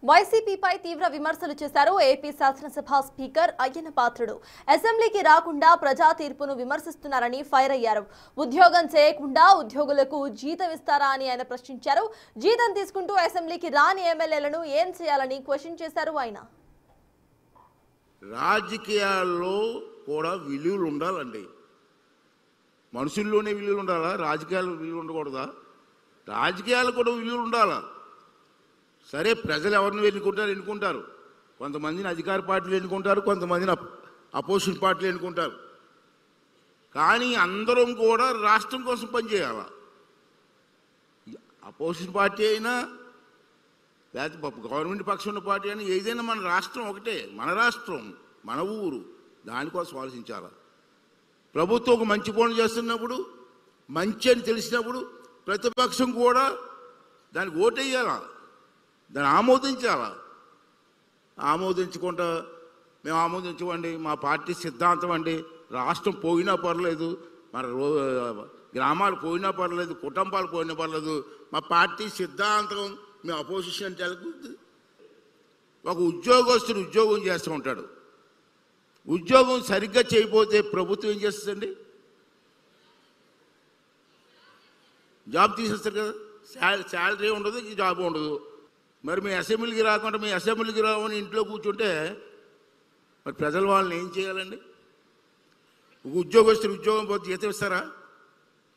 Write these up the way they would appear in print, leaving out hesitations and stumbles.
వైసీపీపై తీవ్ర విమర్శలు చేశారు ఏపీ శాసనసభ స్పీకర్ అయ్యన్న పాత్రుడు. అసెంబ్లీకి రాకుండా ప్రజా తీర్పును విమర్శిస్తున్నారని ఫైర్ అయ్యారు. ఉద్యోగం చేయకుండా ఉద్యోగులకు జీతం ఇస్తారా అని ఆయన ప్రశ్నించారు. జీతం తీసుకుంటూ అసెంబ్లీకి రాని ఎమ్మెల్యేలను ఏం చేయాలని క్వశ్చన్ చేశారు ఆయన. రాజకీయాల్లో కూడా విలువలు ఉండాలండి. మనుషుల్లోనే విలువలు ఉండాలా? రాజకీయాలు విలువలు ఉండకూడదా? రాజకీయాలు కూడా విలువలు ఉండాలా? సరే, ప్రజలు ఎవరిని ఎన్నుకుంటారు. కొంతమందిని అధికార పార్టీలు ఎన్నుకుంటారు, కొంతమందిని అపోజిషన్ పార్టీలు ఎన్నుకుంటారు. కానీ అందరం కూడా రాష్ట్రం కోసం పనిచేయాల. అపోజిషన్ పార్టీ అయినా లేకపోతే గవర్నమెంట్ పక్షం ఉన్న పార్టీ అయినా ఏదైనా మన రాష్ట్రం ఒకటే, మన రాష్ట్రం, మన ఊరు, దానికోసం ఆలోచించాలి. ప్రభుత్వం ఒక మంచి పనులు చేస్తున్నప్పుడు, మంచి అని తెలిసినప్పుడు ప్రతిపక్షం కూడా దానికి ఓటేయాల, దాన్ని ఆమోదించాలా. ఆమోదించకుండా మేము ఆమోదించమండి, మా పార్టీ సిద్ధాంతం అండి, రాష్ట్రం పోయినా పర్లేదు, మన గ్రామాలు పోయినా పర్లేదు, కుటుంబాలు పోయినా పర్లేదు, మా పార్టీ సిద్ధాంతం, మేము అపోజిషన్ తెలుగుతుంది. ఒక ఉద్యోగస్తుడు ఉద్యోగం చేస్తూ ఉంటాడు. ఉద్యోగం సరిగ్గా చేయకపోతే ప్రభుత్వం ఏం చేస్తుందండి? జాబ్ తీసేస్తారు కదా, శాలరీ ఉండదు, జాబ్ ఉండదు. మరి మీ అసెంబ్లీకి రాకుండా మీ అసెంబ్లీకి రావని ఇంట్లో కూర్చుంటే మరి ప్రజలు వాళ్ళని ఏం చేయాలండి? ఒక ఉద్యోగస్తులు ఉద్యోగం పోతే జీతం ఇస్తారా?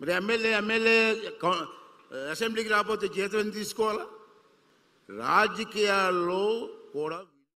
మరి ఎమ్మెల్యే అసెంబ్లీకి రాకపోతే జీతం ఎందుకు తీసుకోవాలా? రాజకీయాల్లో కూడా